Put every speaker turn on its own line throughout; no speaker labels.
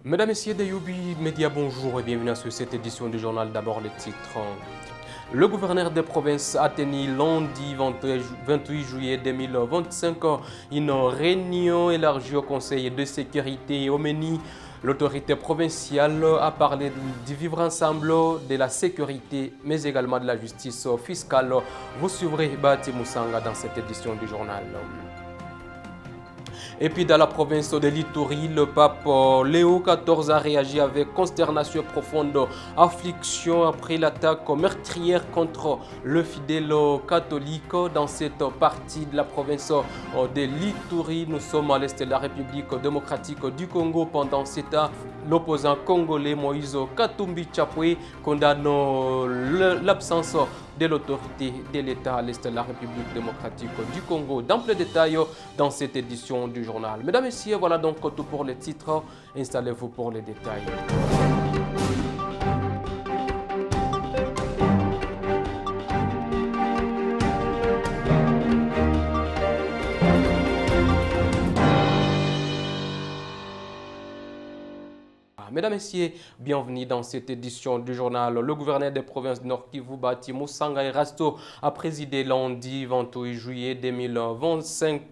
Mesdames, Messieurs de Youbi Média, bonjour et bienvenue sur cette édition du journal. D'abord les titres. Le gouverneur des provinces a tenu lundi 28 juillet 2025 une réunion élargie au Conseil de sécurité au MENI. L'autorité provinciale a parlé du vivre ensemble, de la sécurité, mais également de la justice fiscale. Vous suivrez Bati Moussanga dans cette édition du journal. Et puis dans la province de l'Ituri, le pape Léo XIV a réagi avec consternation profonde, affliction après l'attaque meurtrière contre le fidèle catholique dans cette partie de la province de l'Ituri. Nous sommes à l'est de la République démocratique du Congo. Pendant ce temps, l'opposant congolais Moïse Katumbi Chapwe condamne l'absence de l'autorité de l'État à l'est de la République démocratique du Congo. Dans plus de détails dans cette édition du journal. Mesdames et messieurs, voilà donc tout pour les titres. Installez-vous pour les détails. Mesdames et messieurs, bienvenue dans cette édition du journal. Le gouverneur des provinces du Nord Kivu, Bati Moussanga Erasto, a présidé lundi 28 juillet 2025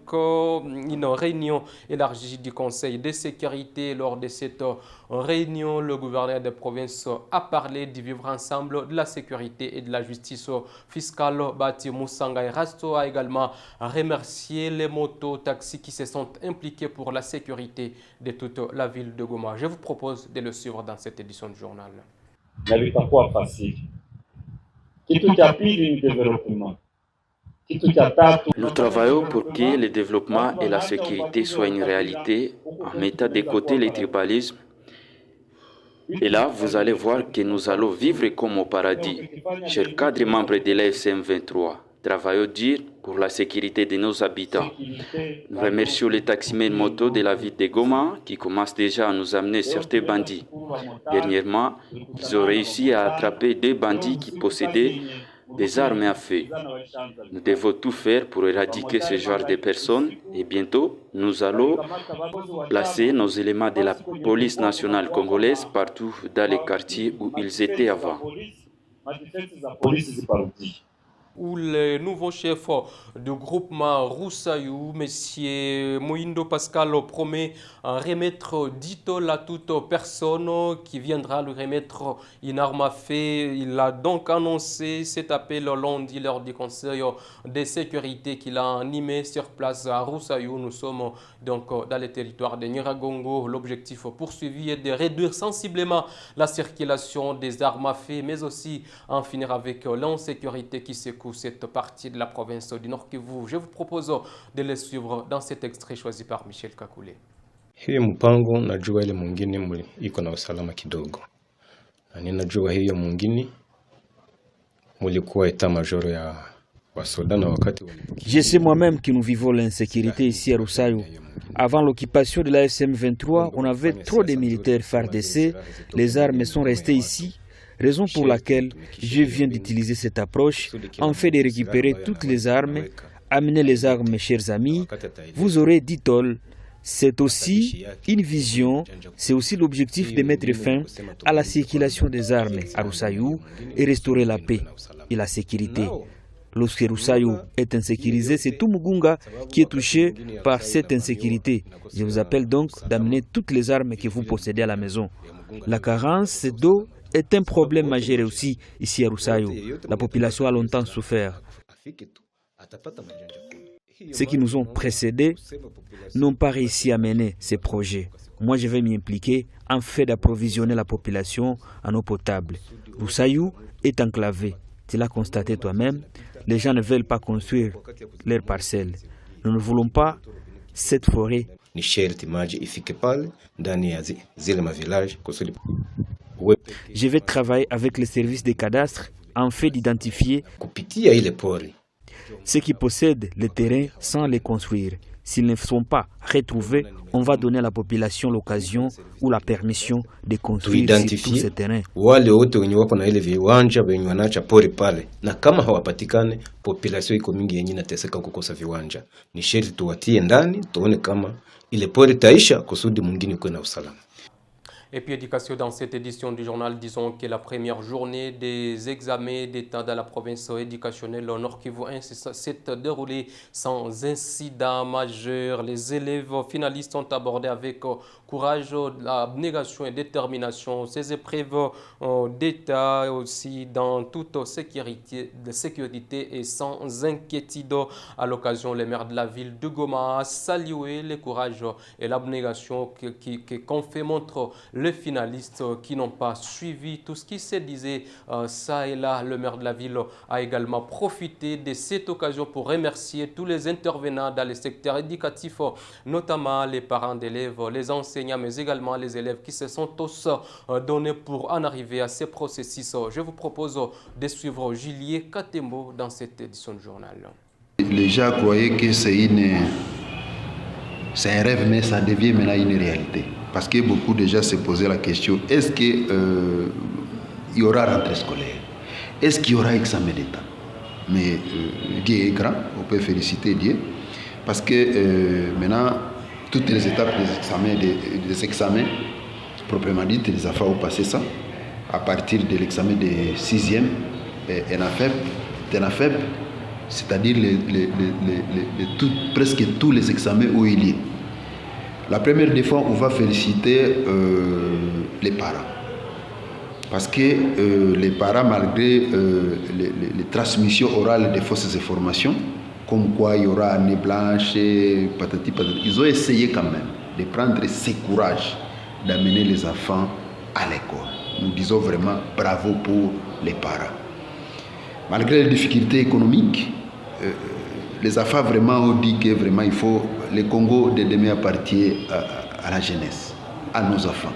une réunion élargie du Conseil de sécurité. Lors de cette réunion, le gouverneur des provinces a parlé du vivre ensemble, de la sécurité et de la justice fiscale. Bati Moussanga Erasto a également remercié les motos-taxis qui se sont impliqués pour la sécurité de toute la ville de Goma. Je vous propose de le suivre dans cette édition du journal.
Nous travaillons pour que le développement et la sécurité soient une réalité en mettant de côté les tribalismes. Et là, vous allez voir que nous allons vivre comme au paradis. Chers cadres et membres de l'AFCM 23, travaillons dur pour la sécurité de nos habitants. Nous remercions les taximens moto de la ville de Goma qui commencent déjà à nous amener certains bandits. Dernièrement, ils ont réussi à attraper 2 bandits qui possédaient des armes à feu. Nous devons tout faire pour éradiquer ce genre de personnes et bientôt, nous allons placer nos éléments de la police nationale congolaise partout dans les quartiers où ils étaient avant.
Où le nouveau chef du groupement Roussayou, M. Moindo Pascal, promet remettre 10 tôles à toute personne qui viendra lui remettre une arme à feu. Il a donc annoncé cet appel lundi lors du conseil de sécurité qu'il a animé sur place à Roussayou. Nous sommes donc dans le territoire de Nyiragongo. L'objectif poursuivi est de réduire sensiblement la circulation des armes à feu, mais aussi en finir avec l'insécurité qui secoue cette partie de la province du Nord Kivu. Je vous propose de les suivre dans cet extrait choisi par Michel Kakoulé.
Hiyo mpango najua ile mwingine iko na usalama kidogo. Na ninajua hiyo mwingine mulikuwa eta majoro ya wasoda na wakati.
Je sais moi-même que nous vivons l'insécurité ici à Roussayou. Avant l'occupation de la l'AFCM 23, on avait trop de militaires FARDC, les armes sont restées ici. Raison pour laquelle je viens d'utiliser cette approche en fait de récupérer toutes les armes, amener les armes, mes chers amis, vous aurez 10 tôles. C'est aussi une vision, c'est aussi l'objectif de mettre fin à la circulation des armes à Roussayou et restaurer la paix et la sécurité. Lorsque Roussayou est insécurisé, c'est tout Mugunga qui est touché par cette insécurité. Je vous appelle donc d'amener toutes les armes que vous possédez à la maison. La carence d'eau est un problème majeur aussi ici à Roussayou. La population a longtemps souffert. Ceux qui nous ont précédés n'ont pas réussi à mener ces projets. Moi, je vais m'y impliquer en fait d'approvisionner la population en eau potable. Roussayou est enclavé. Tu l'as constaté toi-même. Les gens ne veulent pas construire leurs parcelles. Nous ne voulons pas cette forêt. Je vais travailler avec les services des cadastres en fait d'identifier ceux qui possèdent les terrains sans les construire. S'ils ne sont pas retrouvés, on va donner à la population l'occasion ou la permission de construire sur tous ces terrains.
Wale wote wenye wako na ile viwanja wenye wanaacha pori pale, na kama hawapatikane, population iko mingi yenye inateseka kukosa viwanja. Ni sherti tuwatie ndani, tuone kama ile pori taisha kusudi mwingine kuwe na usalama.
Et puis éducation dans cette édition du journal, disons que la première journée des examens d'État dans la province éducationnelle au Nord Kivu 1 s'est déroulée sans incident majeur. Les élèves finalistes ont abordé avec courage, abnégation et détermination ces épreuves d'État aussi dans toute sécurité et sans inquiétude. À l'occasion, le maire de la ville de Goma a salué le courage et l'abnégation qu'ont fait montre les finalistes qui n'ont pas suivi tout ce qui se disait ça et là. Le maire de la ville a également profité de cette occasion pour remercier tous les intervenants dans le secteur éducatif, notamment les parents d'élèves, les enseignants, mais également les élèves qui se sont tous donnés pour en arriver à ce processus. Je vous propose de suivre Julie Katembo dans cette édition du journal.
Les gens croyaient que c'est un rêve, mais ça devient maintenant une réalité. Parce que beaucoup déjà se posaient la question, est-ce qu'il y aura rentrée scolaire? Est-ce qu'il y aura examen d'État? Mais Dieu est grand, on peut féliciter Dieu. Parce que maintenant, toutes les étapes des examens, proprement dit, les enfants ont passé ça. À partir de l'examen de 6e TENAFEB, c'est-à-dire presque tous les examens où il y a. La première des fois, on va féliciter les parents. Parce que les parents, malgré les transmissions orales des fausses informations, comme quoi il y aura année blanche, patati patati, ils ont essayé quand même de prendre ce courage d'amener les enfants à l'école. Nous disons vraiment bravo pour les parents. Malgré les difficultés économiques, les enfants vraiment ont dit que vraiment il faut le Congo de demain appartient à la jeunesse, à nos enfants.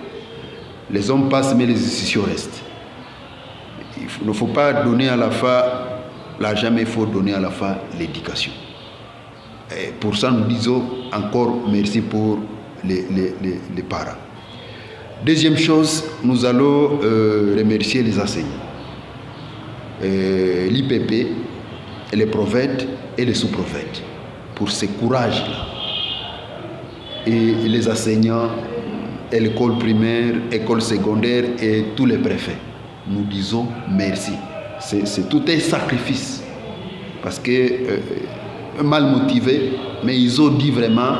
Les hommes passent mais les institutions restent. Il ne faut pas donner à la fin l'argent, mais il faut donner à la fin l'éducation. Et pour ça, nous disons encore merci pour les parents. Deuxième chose, nous allons remercier les enseignants. L'IPP, les prophètes et les sous-prophètes pour ce courage-là. Et les enseignants, et l'école primaire, école secondaire et tous les préfets. Nous disons merci. C'est tout un sacrifice. Parce que mal motivés, mais ils ont dit vraiment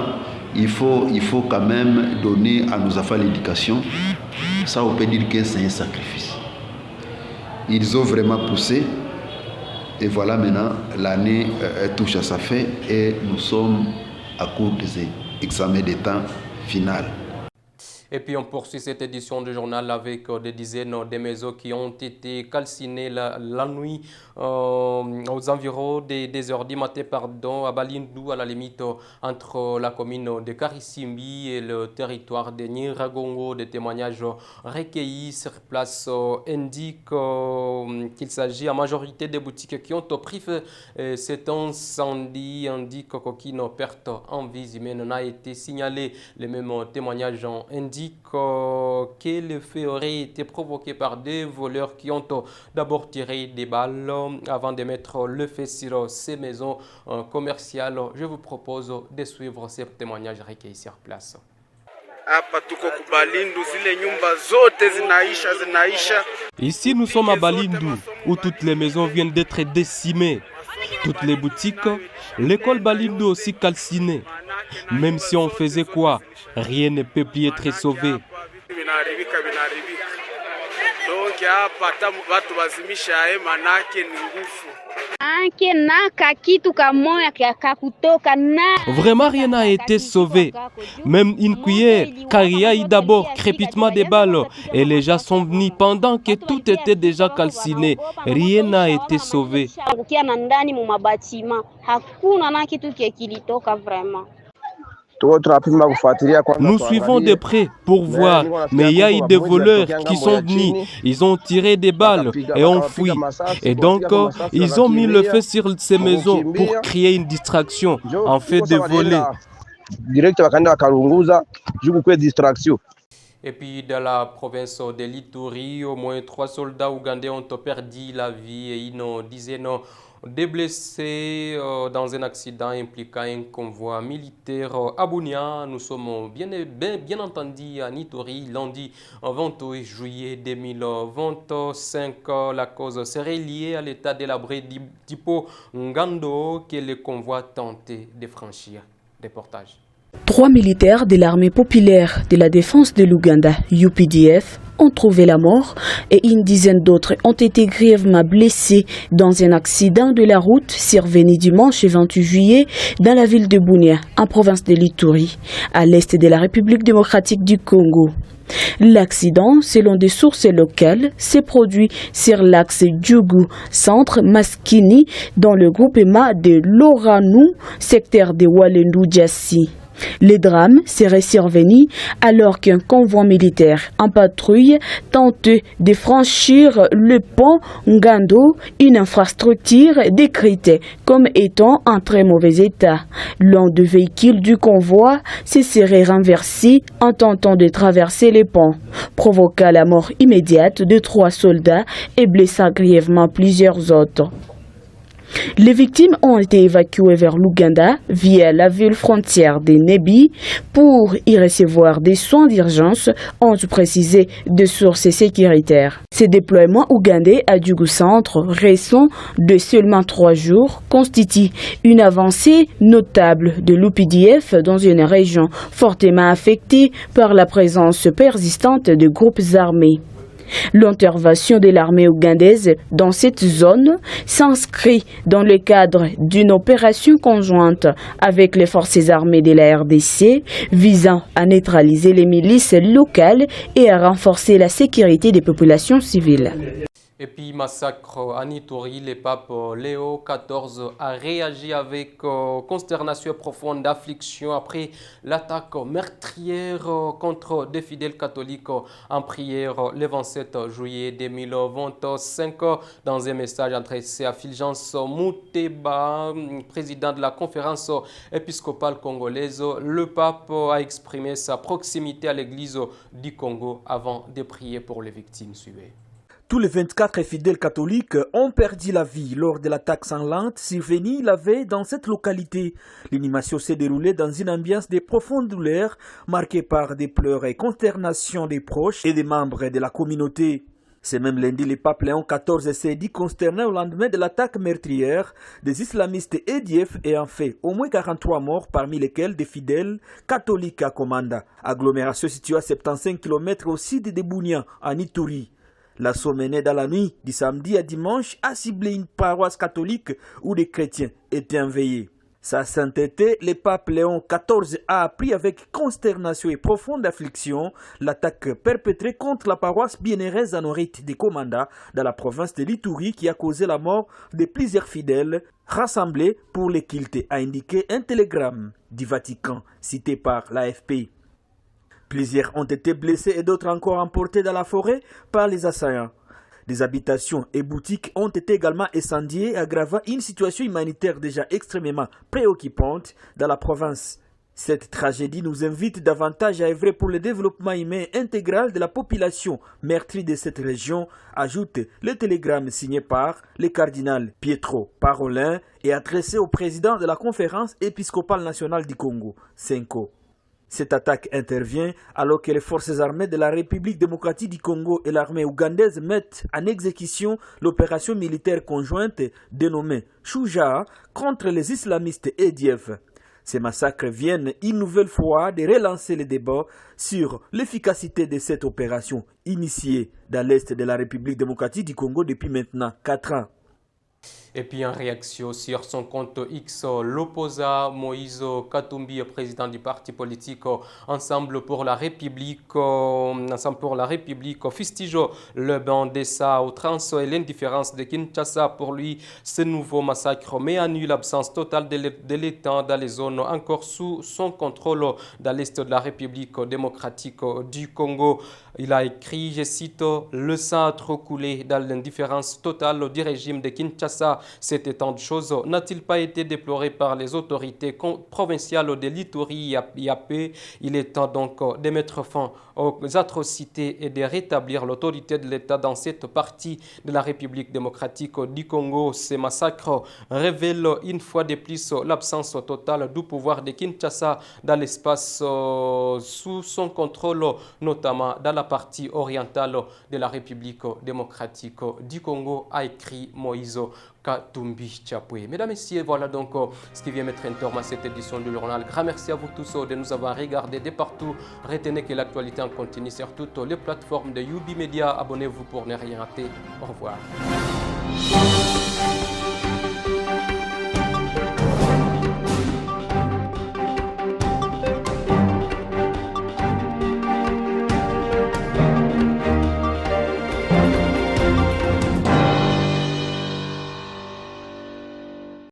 il faut quand même donner à nos enfants l'éducation. Ça, on peut dire que c'est un sacrifice. Ils ont vraiment poussé. Et voilà maintenant, l'année touche à sa fin et nous sommes à court des examens d'État final.
Et puis on poursuit cette édition du journal avec des dizaines de maisons qui ont été calcinées la nuit aux environs des heures du matin à Balindou, à la limite entre la commune de Karissimbi et le territoire de Nyiragongo. Des témoignages recueillis sur place indiquent qu'il s'agit en majorité des boutiques qui ont pris cet incendie, indique qu'aucune perte en vie humaine n'a été signalée. Les mêmes témoignages indiquent que le fait aurait été provoqué par des voleurs qui ont d'abord tiré des balles avant de mettre le feu sur ces maisons commerciales. Je vous propose de suivre ces témoignages recueillis sur place. Ici, nous sommes à Balindou, où toutes les maisons viennent d'être décimées. Toutes les boutiques, l'école Balindou aussi calcinée. Même si on faisait quoi, rien ne peut plus être sauvé. Vraiment rien n'a été sauvé. Même une cuillère, car il y a eu d'abord crépitement des balles et les gens sont venus pendant que tout était déjà calciné. Rien n'a été sauvé. Nous suivons de près pour voir, mais il y a eu des voleurs qui sont venus, ils ont tiré des balles et ont fui. Et donc, ils ont mis le feu sur ces maisons pour créer une distraction, en fait de voler. Et puis, dans la province de l'Ituri, au moins 3 soldats ougandais ont perdu la vie et une dizaine des blessés dans un accident impliquant un convoi militaire à Bunia. Nous sommes bien entendu à Nitori lundi 28 juillet 2025. La cause serait liée à l'état délabré d'Hippo Ngando que le convoi tentait de franchir. Reportage.
3 militaires de l'armée populaire de la défense de l'Ouganda, UPDF, ont trouvé la mort et une dizaine d'autres ont été grièvement blessés dans un accident de la route survenu dimanche 28 juillet dans la ville de Bunia, en province de l'Ituri, à l'est de la République démocratique du Congo. L'accident, selon des sources locales, s'est produit sur l'axe Djougou, centre Maskini, dans le groupement de Loranou, secteur de Walendu-Djassi. Le drame serait survenu alors qu'un convoi militaire en patrouille tentait de franchir le pont Ngando, une infrastructure décrite comme étant en très mauvais état. L'un des véhicules du convoi se serait renversé en tentant de traverser le pont, provoquant la mort immédiate de 3 soldats et blessant grièvement plusieurs autres. Les victimes ont été évacuées vers l'Ouganda via la ville frontière de Nebi pour y recevoir des soins d'urgence, ont précisé des sources sécuritaires. Ce déploiement ougandais à Djougou Centre, récent de seulement 3 jours, constitue une avancée notable de l'UPDF dans une région fortement affectée par la présence persistante de groupes armés. L'intervention de l'armée ougandaise dans cette zone s'inscrit dans le cadre d'une opération conjointe avec les forces armées de la RDC visant à neutraliser les milices locales et à renforcer la sécurité des populations civiles.
Et puis, massacre à Nitori, le pape Léo XIV a réagi avec consternation et profonde affliction après l'attaque meurtrière contre des fidèles catholiques en prière le 27 juillet 2025. Dans un message adressé à Fulgence Muteba, président de la conférence épiscopale congolaise, le pape a exprimé sa proximité à l'église du Congo avant de prier pour les victimes. Suivez.
Tous les 24 fidèles catholiques ont perdu la vie lors de l'attaque sanglante survenue la veille dans cette localité. L'inhumation s'est déroulée dans une ambiance de profonde douleur, marquée par des pleurs et consternations des proches et des membres de la communauté. Ce même lundi, le pape Léon XIV s'est dit consterné au lendemain de l'attaque meurtrière des islamistes EDF et en fait au moins 43 morts, parmi lesquels des fidèles catholiques à Komanda, agglomération située à 75 km au sud de Bunia, en Ituri. L'assaut mené dans la nuit du samedi à dimanche a ciblé une paroisse catholique où des chrétiens étaient enveillés. Sa sainteté, le pape Léon XIV a appris avec consternation et profonde affliction l'attaque perpétrée contre la paroisse bienheureuse anorite de Komanda dans la province de l'Ituri qui a causé la mort de plusieurs fidèles rassemblés pour les cultes, a indiqué un télégramme du Vatican cité par l'AFP. Plusieurs ont été blessés et d'autres encore emportés dans la forêt par les assaillants. Des habitations et boutiques ont été également incendiées, aggravant une situation humanitaire déjà extrêmement préoccupante dans la province. Cette tragédie nous invite davantage à œuvrer pour le développement humain intégral de la population meurtrie de cette région, ajoute le télégramme signé par le cardinal Pietro Parolin et adressé au président de la conférence épiscopale nationale du Congo, Senko. Cette attaque intervient alors que les forces armées de la République démocratique du Congo et l'armée ougandaise mettent en exécution l'opération militaire conjointe dénommée Shujaa contre les islamistes EDF. Ces massacres viennent une nouvelle fois de relancer le débat sur l'efficacité de cette opération initiée dans l'est de la République démocratique du Congo depuis maintenant 4 ans.
Et puis en réaction sur son compte X, l'opposant Moïse Katumbi, président du parti politique Ensemble pour la République, fustige le banc d'Essa, outrance et l'indifférence de Kinshasa. Pour lui, ce nouveau massacre met à nu l'absence totale de l'État dans les zones encore sous son contrôle dans l'est de la République démocratique du Congo. Il a écrit, je cite, « Le sang a trop coulé dans l'indifférence totale du régime de Kinshasa Cet état de choses n'a-t-il pas été déploré par les autorités provinciales de l'Ituri Yapé? Il est temps donc de mettre fin aux atrocités et de rétablir l'autorité de l'État dans cette partie de la République démocratique du Congo. Ces massacres révèlent une fois de plus l'absence totale du pouvoir de Kinshasa dans l'espace sous son contrôle, notamment dans la partie orientale de la République démocratique du Congo, a écrit Moïse Katumbi Chapwe. Mesdames et messieurs, voilà donc ce qui vient mettre un terme à cette édition du journal. Grand merci à vous tous de nous avoir regardés de partout. Retenez que l'actualité en continue sur toutes les plateformes de UB Media. Abonnez-vous pour ne rien rater. Au revoir.